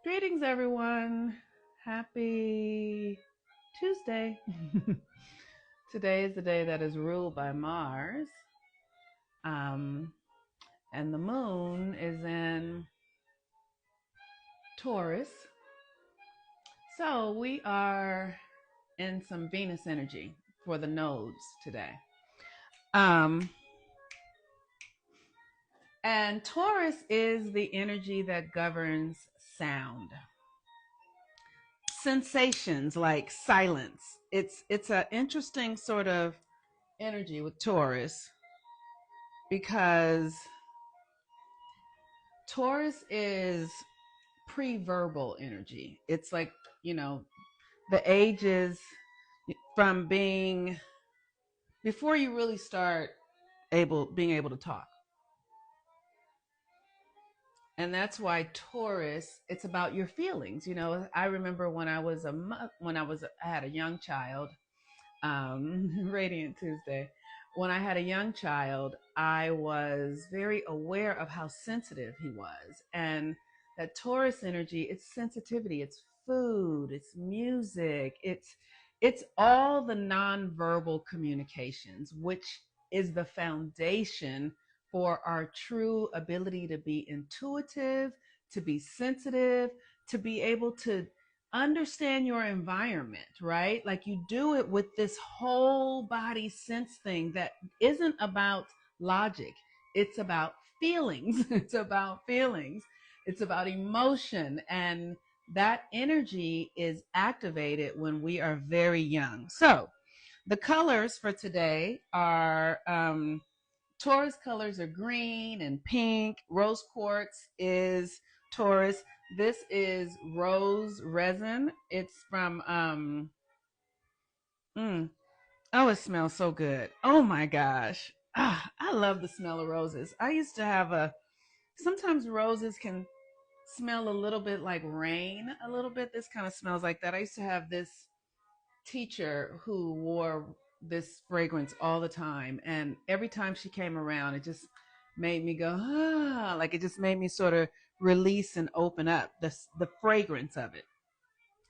Greetings, everyone. Happy Tuesday. Today is the day that is ruled by Mars, um, and the moon is in Taurus. So we are in some Venus energy for the nodes today. Um, and Taurus is the energy that governs sound, sensations like silence. It's an interesting sort of energy with Taurus because Taurus is pre-verbal energy. It's like, you know, the ages from being before you really start being able to talk. And that's why Taurus, it's about your feelings. I remember when I had a young child, Radiant Tuesday. When I had a young child, I was very aware of how sensitive he was. And that Taurus energy, it's sensitivity, it's food, it's music, it's all the nonverbal communications, which is the foundation for our true ability to be intuitive, to be sensitive, to be able to understand your environment, right? Like you do it with this whole body sense thing that isn't about logic. It's about feelings. It's about feelings. It's about emotion. And that energy is activated when we are very young. So the colors for today are Taurus colors are green and pink. Rose quartz is Taurus. This is rose resin. It's from mm, oh, it smells so good. Oh my gosh. I love the smell of roses. I used to have a sometimes roses can smell a little bit like rain, a little bit. This kind of smells like that. I used to have this teacher who wore this fragrance all the time, and every time she came around it just made me go like it just made me sort of release and open up the fragrance of it.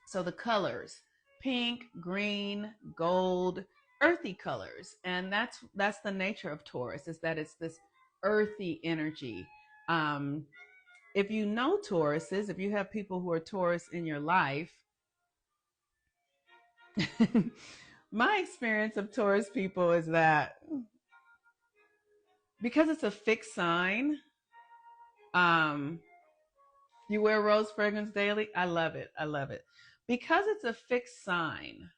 So the colors: pink, green, gold, earthy colors. And that's the nature of Taurus, is that it's this earthy energy. um if you know Tauruses, if you have people who are Taurus in your life, my experience of Taurus people is that because it's a fixed sign, um, you wear rose fragrance daily. I love it. I love it. Because it's a fixed sign,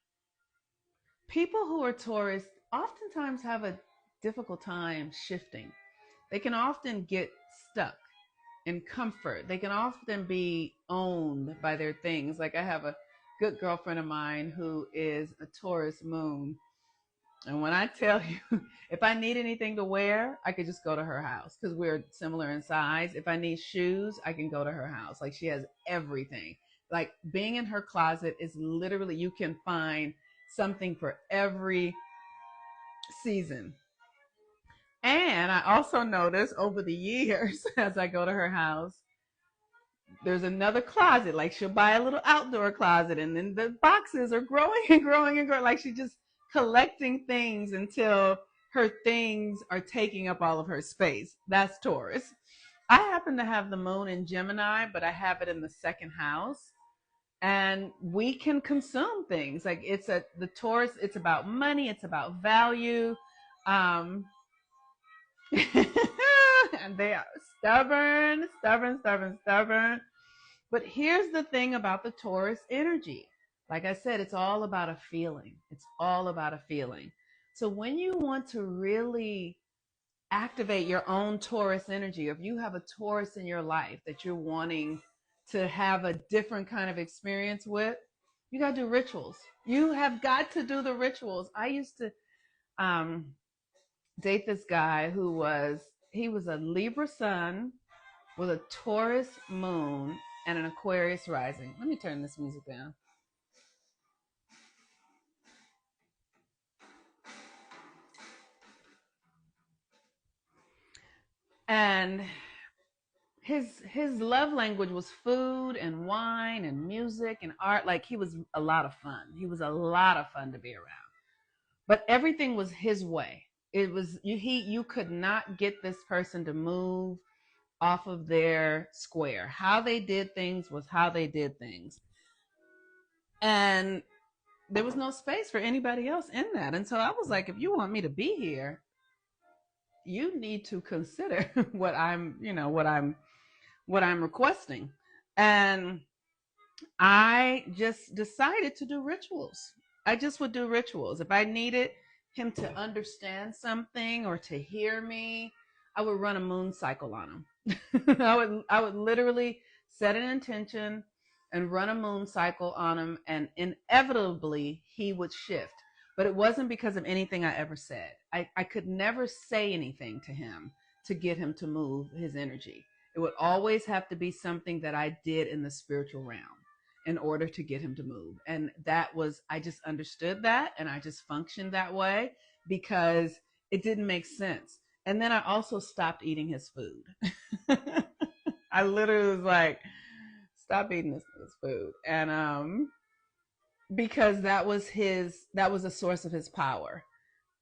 people who are Taurus oftentimes have a difficult time shifting. They can often get stuck in comfort. They can often be owned by their things. Like I have a good girlfriend of mine who is a Taurus moon. And when I tell you, if I need anything to wear, I could just go to her house because we're similar in size. If I need shoes, I can go to her house. Like she has everything. Like being in her closet is literally, you can find something for every season. And I also notice over the years, as I go to her house, there's another closet. Like she'll buy a little outdoor closet, and then the boxes are growing and growing and growing. Like she's just collecting things until her things are taking up all of her space. That's Taurus. I happen to have the moon in Gemini, but I have it in the second house. And we can consume things. Like the Taurus, it's about money, it's about value. Um, and they are stubborn, stubborn, stubborn, stubborn. But here's the thing about the Taurus energy. Like I said, it's all about a feeling. It's all about a feeling. So when you want to really activate your own Taurus energy, if you have a Taurus in your life that you're wanting to have a different kind of experience with, you got to do rituals. You have got to do the rituals. I used to um, date this guy he was a Libra sun with a Taurus moon and an Aquarius rising. Let me turn this music down. And his love language was food and wine and music and art. Like, he was a lot of fun. He was a lot of fun to be around. But everything was his way. It was you could not get this person to move off of their square. How they did things was how they did things. And there was no space for anybody else in that. And so I was like, if you want me to be here, you need to consider what I'm requesting. And I just decided to do rituals. I just would do rituals. If I needed him to understand something or to hear me, I would run a moon cycle on him. I would literally set an intention and run a moon cycle on him, and inevitably he would shift. But it wasn't because of anything I ever said. I could never say anything to him to get him to move his energy. It would always have to be something that I did in the spiritual realm in order to get him to move. And I just understood that, and I just functioned that way because it didn't make sense. And then I also stopped eating his food. I literally was like, stop eating this food. And because that was a source of his power,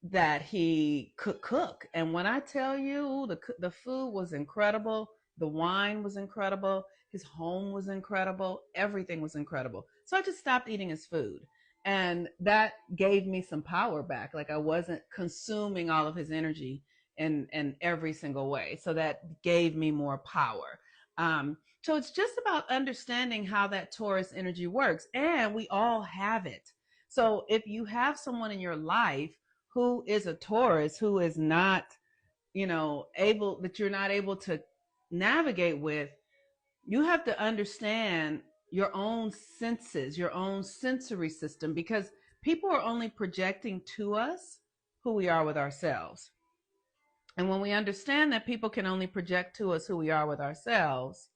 that he could cook. And when I tell you, the food was incredible, the wine was incredible, his home was incredible, everything was incredible. So I just stopped eating his food. And that gave me some power back. Like, I wasn't consuming all of his energy in every single way. So that gave me more power. So it's just about understanding how that Taurus energy works. And we all have it. So if you have someone in your life who is a Taurus, who is not, that you're not able to navigate with, you have to understand your own senses, your own sensory system, because people are only projecting to us who we are with ourselves. And when we understand that people can only project to us who we are with ourselves,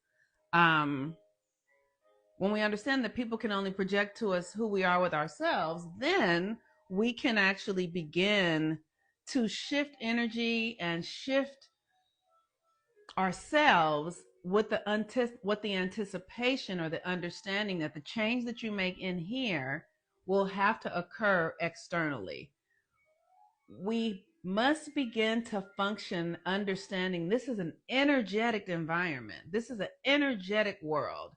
um, when we understand that people can only project to us who we are with ourselves, then we can actually begin to shift energy and shift ourselves with the anticipation or the understanding that the change that you make in here will have to occur externally. We must begin to function understanding this is an energetic environment. This is an energetic world.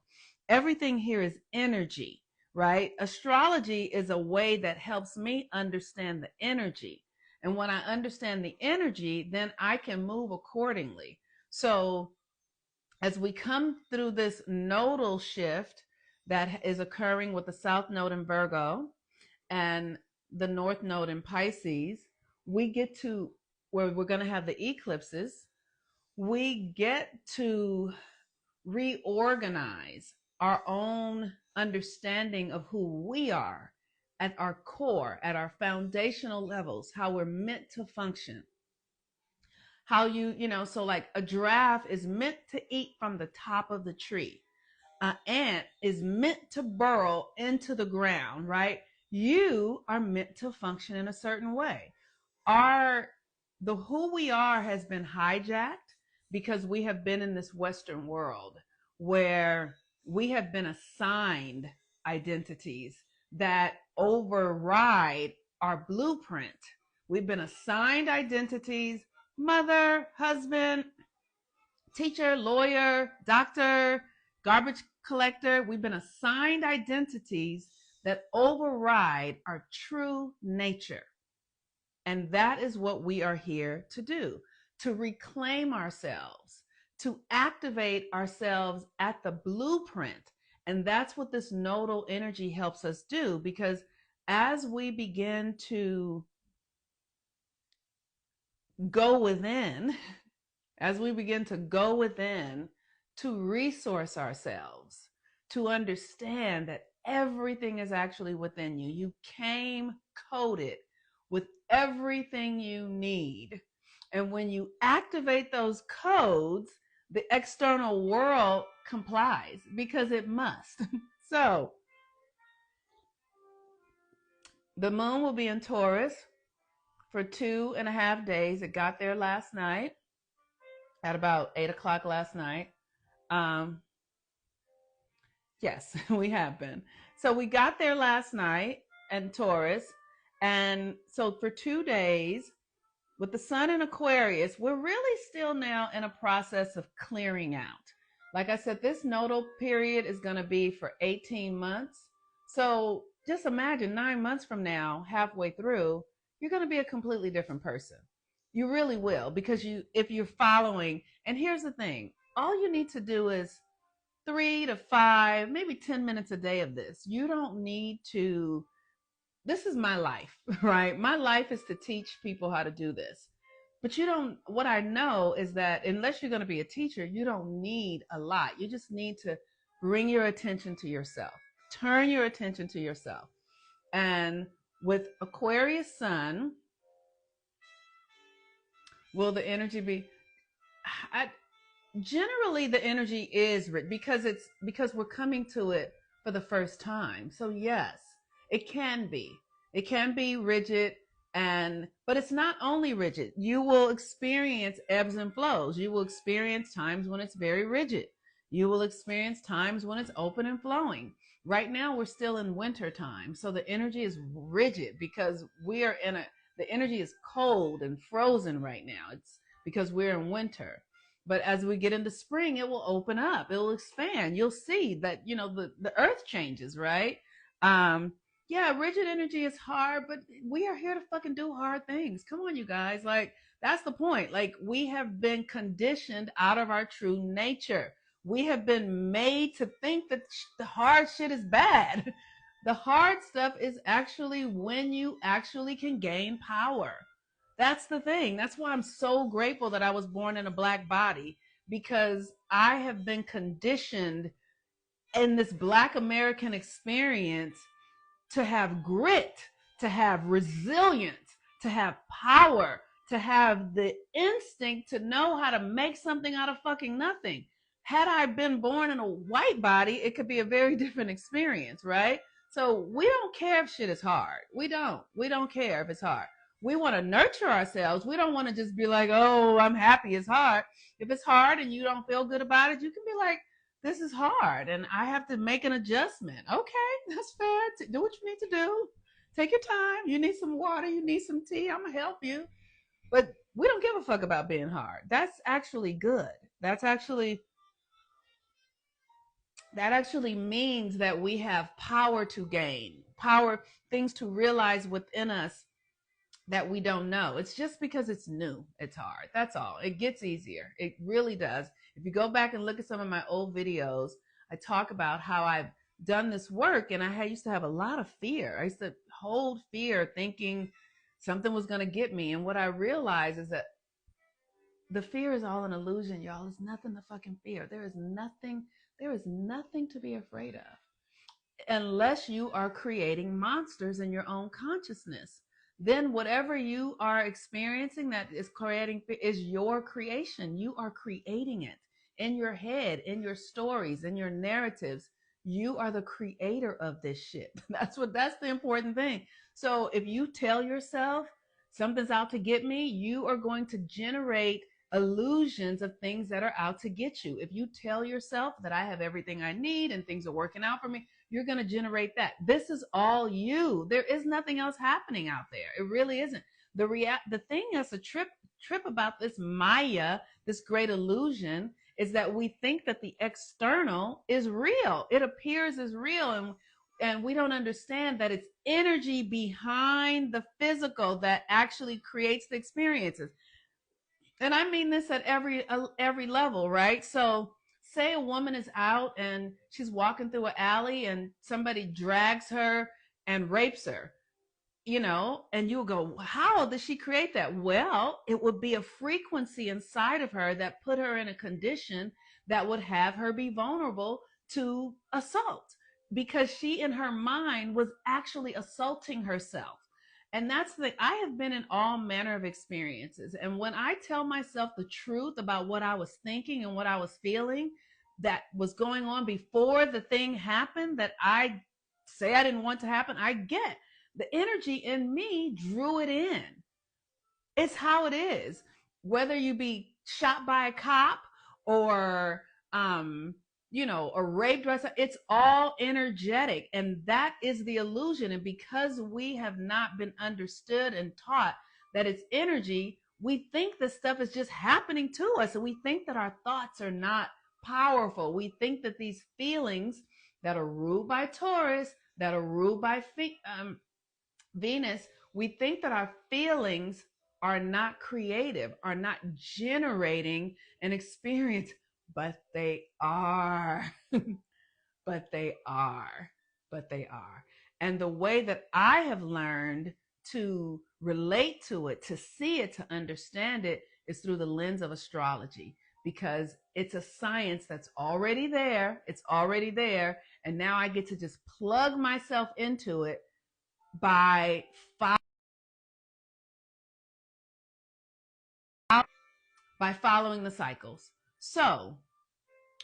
Everything here is energy, right? Astrology is a way that helps me understand the energy. And when I understand the energy, then I can move accordingly. So as we come through this nodal shift that is occurring with the South Node in Virgo and the North Node in Pisces, we get to where we're going to have the eclipses. We get to reorganize our own understanding of who we are at our core, at our foundational levels, how we're meant to function. How so like a giraffe is meant to eat from the top of the tree. An ant is meant to burrow into the ground, right? You are meant to function in a certain way. The who we are has been hijacked because we have been in this Western world where we have been assigned identities that override our blueprint. We've been assigned identities: mother, husband, teacher, lawyer, doctor, garbage collector. We've been assigned identities that override our true nature. And that is what we are here to do, to reclaim ourselves, to activate ourselves at the blueprint. And that's what this nodal energy helps us do, because as we begin to go within, as we begin to go within to resource ourselves, to understand that everything is actually within you. You came coded with everything you need. And when you activate those codes, the external world complies because it must. So the moon will be in Taurus for 2.5 days. It got there last night at about 8 o'clock last night. Um, yes, we have been. So we got there last night and Taurus. And so for 2 days, with the sun in Aquarius, we're really still now in a process of clearing out. Like I said, this nodal period is going to be for 18 months. So just imagine 9 months from now, halfway through, you're going to be a completely different person. You really will, because if you're following, and here's the thing, all you need to do is 3 to 5, maybe 10 minutes a day of this. You don't need to, this is my life, right? My life is to teach people how to do this. But you don't, what I know is that unless you're going to be a teacher, you don't need a lot. You just need to bring your attention to yourself, turn your attention to yourself. And with Aquarius Sun, will the energy be, I, generally the energy is because we're coming to it for the first time. So yes, it can be rigid, and but it's not only rigid. You will experience ebbs and flows. You will experience times when it's very rigid. You will experience times when it's open and flowing. Right now we're still in winter time, so the energy is rigid because we are in a the energy is cold and frozen right now. It's because we're in winter. But as we get into spring, it will open up. It will expand. You'll see that, the earth changes, right? Um, yeah, rigid energy is hard, but we are here to fucking do hard things. Come on, you guys. Like, that's the point. Like, we have been conditioned out of our true nature. We have been made to think that the hard shit is bad. The hard stuff is actually when you actually can gain power. That's the thing. That's why I'm so grateful that I was born in a black body, because I have been conditioned in this black American experience to have grit, to have resilience, to have power, to have the instinct to know how to make something out of fucking nothing. Had I been born in a white body, it could be a very different experience, right? So we don't care if shit is hard. We don't. We don't care if it's hard. We want to nurture ourselves. We don't want to just be like, oh, I'm happy it's hard. If it's hard and you don't feel good about it, you can be like, this is hard and I have to make an adjustment. Okay, that's fair. Do what you need to do. Take your time. You need some water, you need some tea. I'm going to help you. But we don't give a fuck about being hard. That's actually good. That's actually that actually means that we have power to gain, power, things to realize within us that we don't know. It's just because it's new, it's hard. That's all. It gets easier. It really does. If you go back and look at some of my old videos, I talk about how I've done this work, and I used to have a lot of fear. I used to hold fear thinking something was going to get me. And what I realized is that the fear is all an illusion, y'all. It's nothing to fucking fear. There is nothing to be afraid of unless you are creating monsters in your own consciousness. Then whatever you are experiencing that is creating is your creation. You are creating it in your head, in your stories, in your narratives. You are the creator of this shit. That's the important thing. So if you tell yourself something's out to get me, you are going to generate illusions of things that are out to get you. If you tell yourself that I have everything I need and things are working out for me, you're going to generate that. This is all you. There is nothing else happening out there. It really isn't. The thing that's a trip about this Maya, this great illusion, is that we think that the external is real. It appears as real, and we don't understand that it's energy behind the physical that actually creates the experiences. And I mean this at every level, right? So say a woman is out and she's walking through an alley and somebody drags her and rapes her, and you'll go, how did she create that? Well, it would be a frequency inside of her that put her in a condition that would have her be vulnerable to assault, because she in her mind was actually assaulting herself. And that's the I have been in all manner of experiences. And when I tell myself the truth about what I was thinking and what I was feeling that was going on before the thing happened that I say I didn't want to happen, I get the energy in me drew it in. It's how it is. Whether you be shot by a cop or a rape dress. It's all energetic. And that is the illusion. And because we have not been understood and taught that it's energy, we think this stuff is just happening to us. And we think that our thoughts are not powerful. We think that these feelings that are ruled by Taurus, that are ruled by Venus, we think that our feelings are not creative, are not generating an experience, but they are. but they are. But they are. And the way that I have learned to relate to it, to see it, to understand it is through the lens of astrology, because it's a science that's already there. It's already there. And now I get to just plug myself into it by following the cycles. So,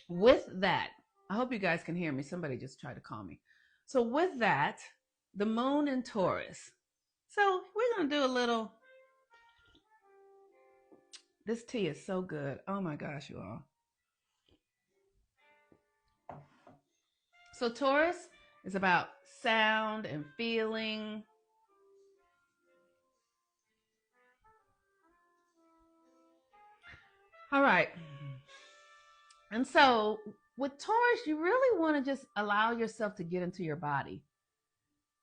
with that, I hope you guys can hear me. Somebody just tried to call me. So, with that, the moon in Taurus. So, we're going to do a little. This tea is so good. Oh my gosh, you all. So, Taurus is about sound and feeling. All right. And so, with Taurus, you really want to just allow yourself to get into your body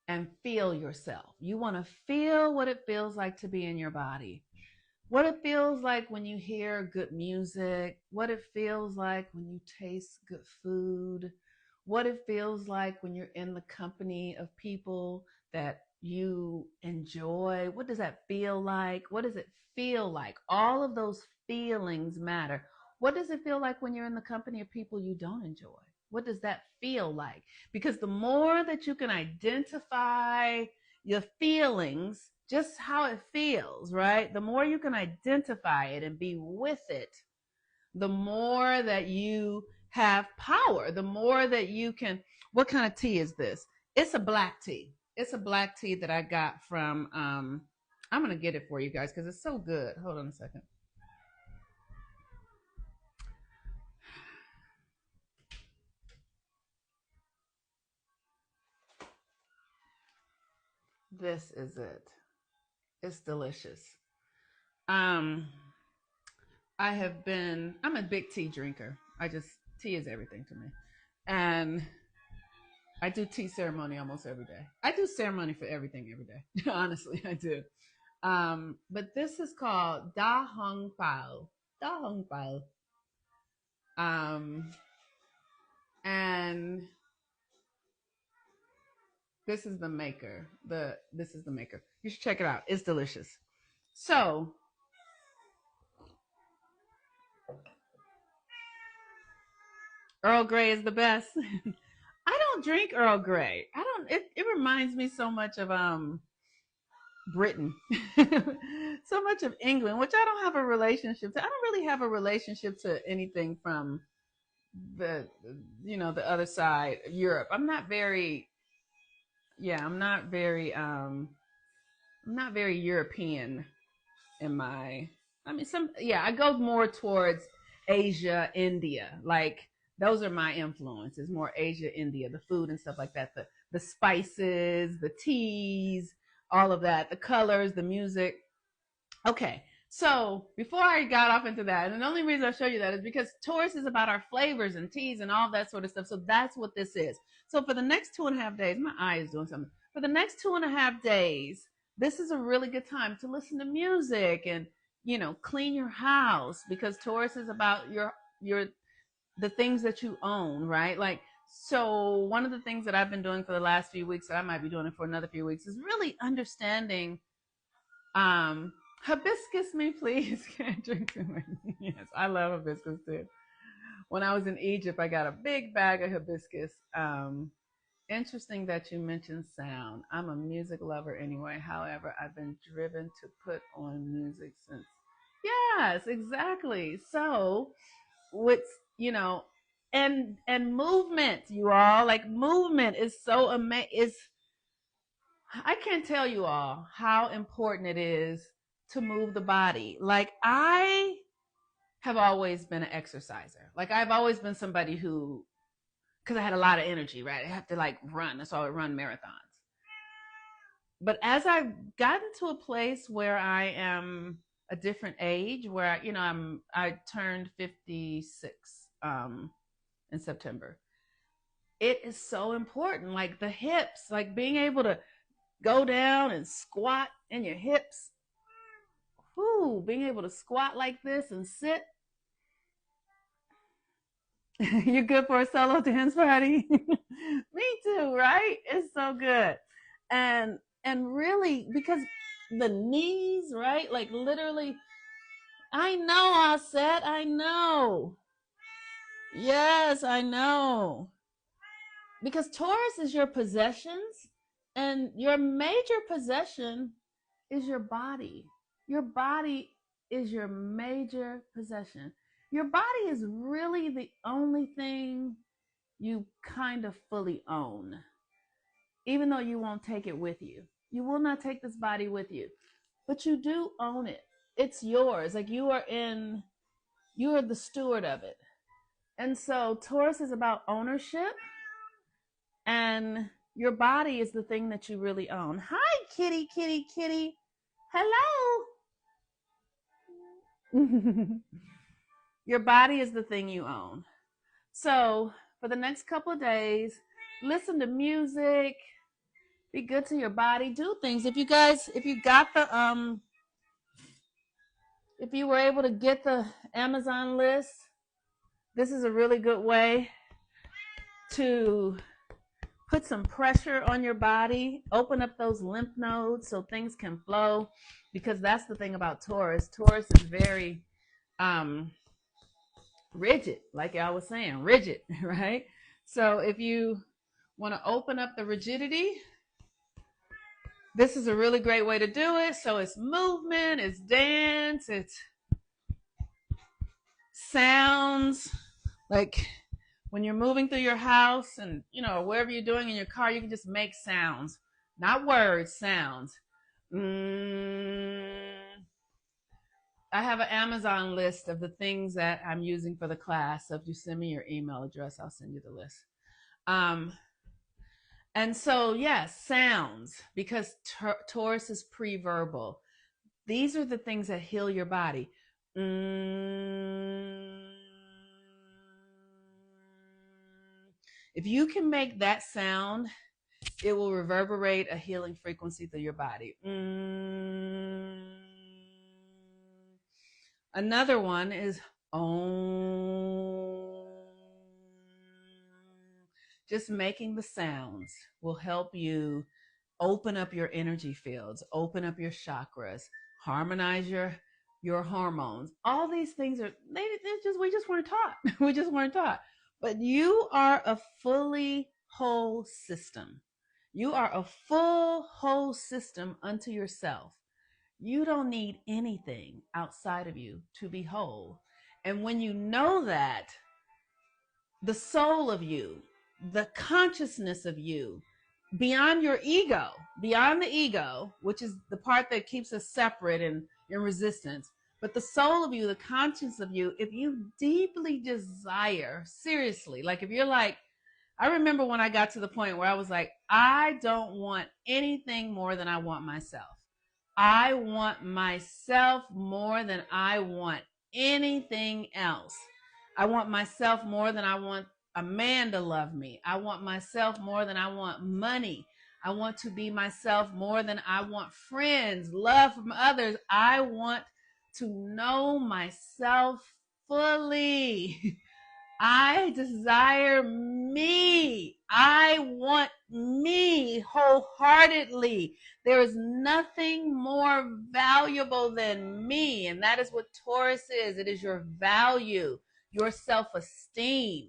and feel yourself. You want to feel what it feels like to be in your body. What it feels like when you hear good music, what it feels like when you taste good food, what it feels like when you're in the company of people that you enjoy. What does that feel like? What does it feel like? All of those feelings matter. What does it feel like when you're in the company of people you don't enjoy? What does that feel like? Because the more that you can identify your feelings, just how it feels, right? The more you can identify it and be with it, the more that you have power, the more that you can. What kind of tea is this? It's a black tea. It's a black tea that I got from, I'm going to get it for you guys because it's so good. Hold on a second. This is it. It's delicious. Um, I'm a big tea drinker. Tea is everything to me. And I do tea ceremony almost every day. I do ceremony for everything every day. Honestly, I do. But this is called Da Hong Pao. Da Hong Pao. Um, and this is the maker. This is the maker. You should check it out. It's delicious. So Earl Grey is the best. I don't drink Earl Grey. I don't. It reminds me so much of Britain, so much of England, which I don't have a relationship to. I don't really have a relationship to anything from the the other side of Europe. I'm not very European in my. I mean, I go more towards Asia, India. Like those are my influences. More Asia, India, the food and stuff like that. The spices, the teas, all of that, the colors, the music. Okay, so before I got off into that, and the only reason I show you that is because Taurus is about our flavors and teas and all that sort of stuff. So that's what this is. So for the next 2.5 days, my eye is doing something. For the next 2.5 days, this is a really good time to listen to music and clean your house, because Taurus is about your the things that you own, right? Like, so one of the things that I've been doing for the last few weeks, that I might be doing it for another few weeks, is really understanding um hibiscus me please. Can't drink too much. Yes, I love hibiscus too. When I was in Egypt, I got a big bag of hibiscus. Interesting that you mentioned sound. I'm a music lover anyway. However, I've been driven to put on music since. Yes, exactly. So, with and movement, you all, like, movement is so amazing. Is I can't tell you all how important it is to move the body. Like, I have always been an exerciser. Like I've always been somebody who, because I had a lot of energy, right? I have to like run. That's why I would run marathons. But as I've gotten to a place where I am a different age, where I turned 56 in September. It is so important, like the hips, like being able to go down and squat in your hips. Whoo, being able to squat like this and sit. You're good for a solo dance party. Me too, right? It's so good. And really because the knees, right? Like literally, I know, I said, I know. Yes, I know. Because Taurus is your possessions, and your major possession is your body. Your body is your major possession. Your body is really the only thing you kind of fully own, even though you won't take it with you. You will not take this body with you, but you do own it. It's yours. Like you are the steward of it. And so Taurus is about ownership, and your body is the thing that you really own. Hi, kitty, kitty, kitty. Hello. Your body is the thing you own. So for the next couple of days, listen to music, be good to your body, do things. If you were able to get the Amazon list, this is a really good way to put some pressure on your body, open up those lymph nodes so things can flow, because that's the thing about Taurus. Taurus is very rigid, like I was saying, rigid, right? So if you want to open up the rigidity, this is a really great way to do it. So it's movement, it's dance, it's sounds. Like when you're moving through your house and, wherever you're doing in your car, you can just make sounds, not words, sounds. I have an Amazon list of the things that I'm using for the class. So if you send me your email address, I'll send you the list. And so, yes, sounds, because Taurus is pre-verbal. These are the things that heal your body. If you can make that sound, it will reverberate a healing frequency through your body. Another one is Om. Just making the sounds will help you open up your energy fields, open up your chakras, harmonize your hormones. All these things we just weren't taught. We just weren't taught. But you are a fully whole system. You are a full whole system unto yourself. You don't need anything outside of you to be whole. And when you know that, the soul of you, the consciousness of you, beyond your ego, beyond the ego, which is the part that keeps us separate and in resistance, but the soul of you, the conscience of you, if you deeply desire, seriously, like if you're like, I remember when I got to the point where I was like, I don't want anything more than I want myself. I want myself more than I want anything else. I want myself more than I want a man to love me. I want myself more than I want money. I want to be myself more than I want friends, love from others. I want to know myself fully. I desire me. I want me wholeheartedly. There is nothing more valuable than me. And that is what Taurus is. It is your value, your self-esteem.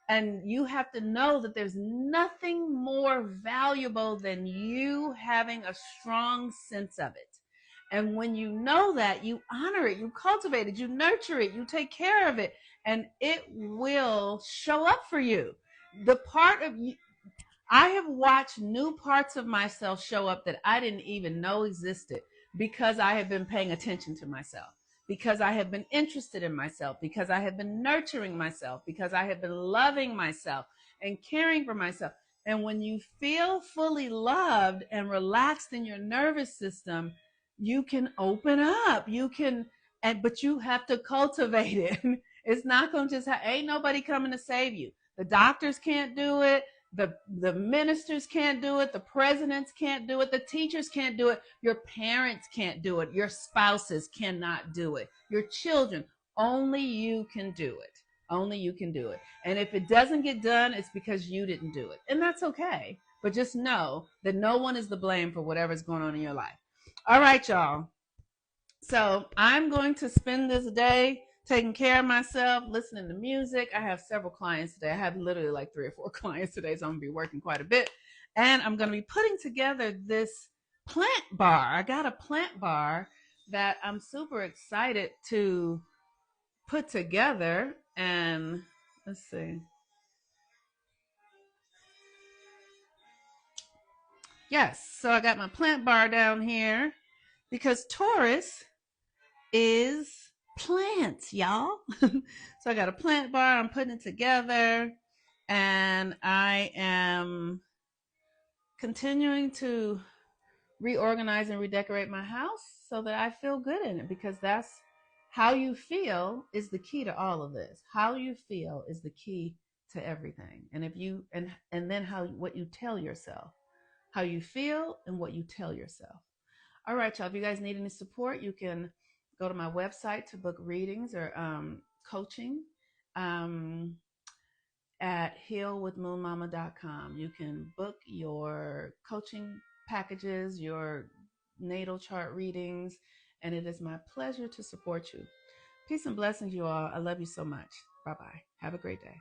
And you have to know that there's nothing more valuable than you having a strong sense of it. And when you know that, you honor it, you cultivate it, you nurture it, you take care of it, and it will show up for you. The part of you, I have watched new parts of myself show up that I didn't even know existed, because I have been paying attention to myself, because I have been interested in myself, because I have been nurturing myself, because I have been loving myself and caring for myself. And when you feel fully loved and relaxed in your nervous system, you can open up. You can, but you have to cultivate it. It's not going to just ain't nobody coming to save you. The doctors can't do it. The ministers can't do it. The presidents can't do it. The teachers can't do it. Your parents can't do it. Your spouses cannot do it. Your children, only you can do it. Only you can do it. And if it doesn't get done, it's because you didn't do it. And that's okay. But just know that no one is the blame for whatever's going on in your life. All right, y'all. So I'm going to spend this day taking care of myself, listening to music. I have several clients today. I have literally like 3 or 4 clients today, so I'm going to be working quite a bit. And I'm going to be putting together this plant bar. I got a plant bar that I'm super excited to put together. And let's see. Yes, so I got my plant bar down here because Taurus is plants, y'all. So I got a plant bar, I'm putting it together, and I am continuing to reorganize and redecorate my house so that I feel good in it, because that's how you feel is the key to all of this. How you feel is the key to everything. And if you and then how what you tell yourself, how you feel and what you tell yourself. All right, y'all. If you guys need any support, you can go to my website to book readings or coaching um, at healwithmoonmama.com. You can book your coaching packages, your natal chart readings, and it is my pleasure to support you. Peace and blessings, you all. I love you so much. Bye-bye. Have a great day.